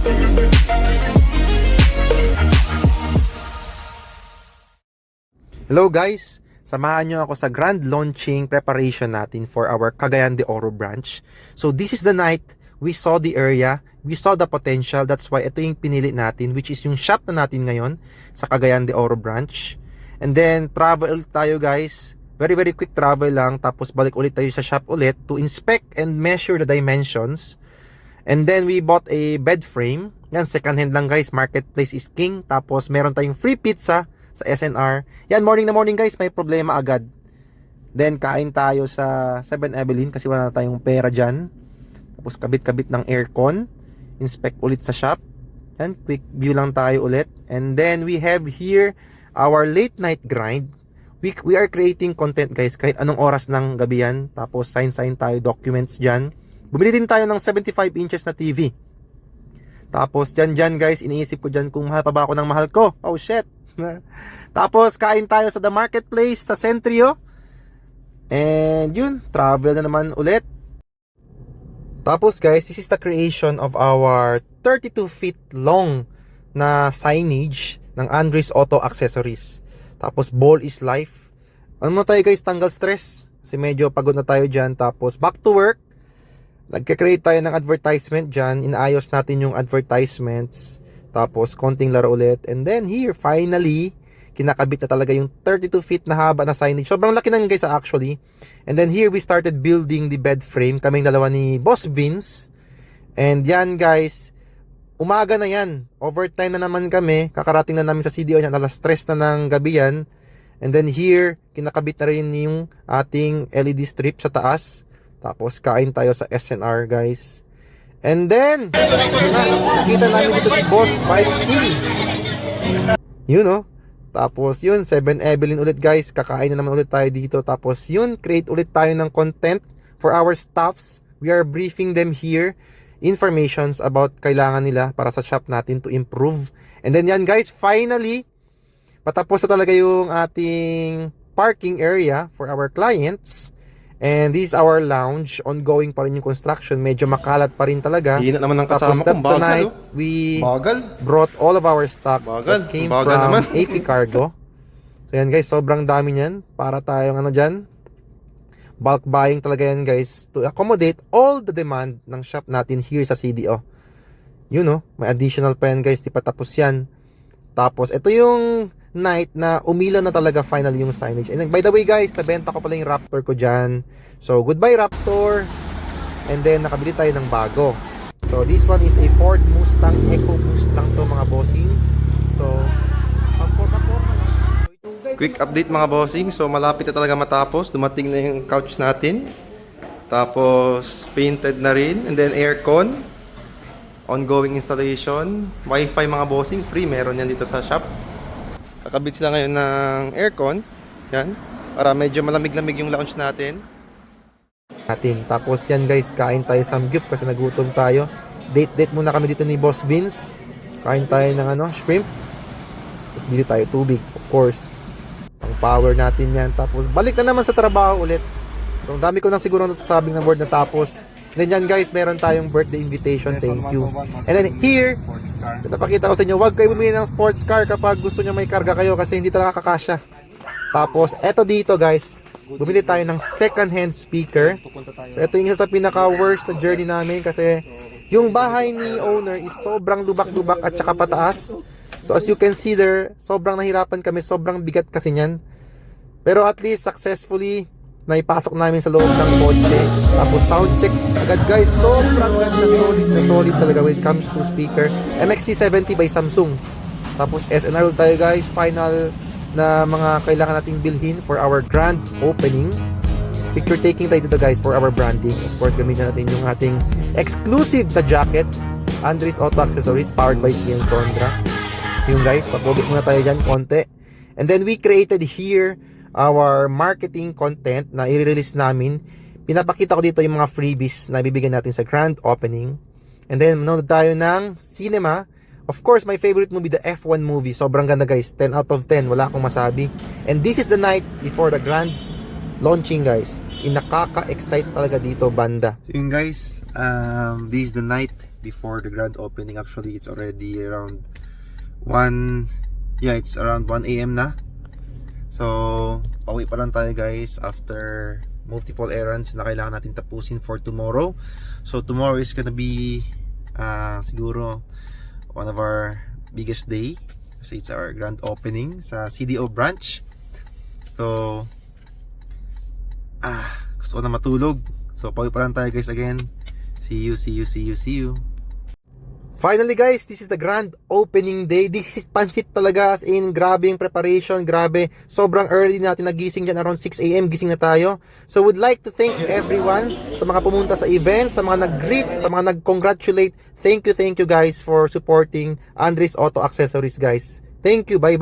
Hello guys! Samahan nyo ako sa grand launching preparation natin for our Cagayan de Oro branch. So this is the night we saw the area, we saw the potential, that's why ito yung pinili natin, which is yung shop na natin ngayon sa Cagayan de Oro branch. And then travel tayo guys, very quick travel lang, tapos balik ulit tayo sa shop ulit to inspect and measure the dimensions. And then we bought a bed frame. Yan, second hand lang guys, marketplace is king. Tapos meron tayong free pizza sa SNR. Yan, morning na morning guys, may problema agad. Then kain tayo sa 7-Evelyn kasi wala na tayong pera dyan. Tapos kabit-kabit ng aircon. Inspect ulit sa shop. Yan, quick view lang tayo ulit. And then we have here our late night grind. We are creating content guys kahit anong oras ng gabi yan. Tapos sign tayo documents dyan. Bumili din tayo ng 75 inches na TV. Tapos dyan guys, iniisip ko dyan kung mahal pa ba ako ng mahal ko. Oh shit. Tapos kain tayo sa The Marketplace sa Centrio. And yun, travel na naman ulit. Tapos guys, this is the creation of our 32 feet long na signage ng Andres Auto Accessories. Tapos ball is life. Ano na tayo guys, tanggal stress kasi medyo pagod na tayo dyan. Tapos back to work. Nagka-create tayo ng advertisement dyan. Inaayos natin yung advertisements. Tapos konting laro ulit. And then here, finally, kinakabit na talaga yung 32 feet na haba na signage. Sobrang laki na yun guys actually. And then here we started building the bed frame. Kaming dalawa ni Boss Vince. And yan guys, umaga na yan. Overtime na naman kami. Kakarating na namin sa CDO yan. Alas 3 na ng gabi yan. And then here, kinakabit na rin yung ating LED strip sa taas. Tapos kain tayo sa SNR guys. And then nakita namin dito si Boss Bike King. Yun oh. Tapos yun, 7-Evelyn ulit guys. Kakain na naman ulit tayo dito. Tapos yun, create ulit tayo ng content for our staffs. We are briefing them here informations about kailangan nila para sa shop natin to improve. And then yan guys, finally patapos na talaga yung ating parking area for our clients. And this is our lounge. Ongoing pa rin yung construction. Medyo makalat pa rin talaga. Hina naman ng kasama ko. That's the night we brought all of our stocks that came from naman. AP Cargo. So yan guys, sobrang dami niyan. Para tayong ano dyan, bulk buying talaga yan guys, to accommodate all the demand ng shop natin here sa CDO. You know, may additional pa yan guys. Di pa tapos yan. Tapos ito yung night na umilan na talaga finally yung signage. And then, by the way guys, nabenta ko pala yung Raptor ko dyan. So goodbye Raptor. And then nakabili tayo ng bago. So this one is a Ford Mustang Eco Mustang to mga bossing. So Quick update mga bossing. So malapit na talaga matapos. Dumating na yung couch natin. Tapos painted na rin. And then aircon. Ongoing installation. Wi-Fi mga bossing. Free. Meron yan dito sa shop. Kakabit sila ngayon ng aircon. Yan. Para medyo malamig-lamig yung lounge natin. Tapos yan guys, kain tayo samgyup kasi nagutom tayo. Date muna kami dito ni Boss Vince. Kain tayo ng shrimp. Tapos bili tayo tubig, of course. Ang power natin yan. Tapos balik na naman sa trabaho ulit. So ang dami ko nang siguro nasasabing ng word na tapos. And then yan guys, meron tayong birthday invitation. Thank you. And then here, napakita ko sa inyo, huwag kayo bumili ng sports car kapag gusto nyo may karga kayo kasi hindi talaga kakasya. Tapos, eto dito guys, bumili tayo ng second hand speaker. So, ito yung isa sa pinaka-worst na journey namin kasi yung bahay ni owner is sobrang lubak-lubak at saka pataas. So, as you can see there, sobrang nahirapan kami, sobrang bigat kasi niyan. Pero at least, successfully, naipasok namin sa loob ng kotse. Tapos sound check agad guys. Sobrang ganda, solid talaga when it comes to speaker. MXT70 by Samsung. Tapos SNR tayo guys. Final na mga kailangan nating bilhin for our grand opening. Picture taking tayo dito guys for our branding. Of course, gamitin natin yung ating exclusive na jacket. Andres Auto Accessories powered by TN Sondra. Yung guys, pagpugit muna tayo dyan konti. And then we created here our marketing content na i-release namin. Pinapakita ko dito yung mga freebies na bibigyan natin sa grand opening. And then manood tayo ng cinema. Of course, my favorite movie, the F1 movie. Sobrang ganda guys, 10 out of 10, wala akong masabi. And this is the night before the grand launching guys. Nakaka-excite talaga dito banda. So yun guys, This is the night before the grand opening. Actually, it's already around 1, yeah, it's around 1 a.m. na. So, pauwi pa lang tayo guys after multiple errands na kailangan natin tapusin for tomorrow. So, tomorrow is gonna be siguro one of our biggest day kasi it's our grand opening sa CDO branch. So, gusto ko na matulog. So, pauwi pa lang tayo guys again. See you. Finally guys, this is the grand opening day. This is pansit talaga, as in grabe yung preparation, grabe. Sobrang early natin nagising dyan, around 6 a.m. gising na tayo. So would like to thank everyone sa mga pumunta sa event, sa mga nag-greet, sa mga nag-congratulate. Thank you guys for supporting Andres Auto Accessories guys. Thank you, bye bye.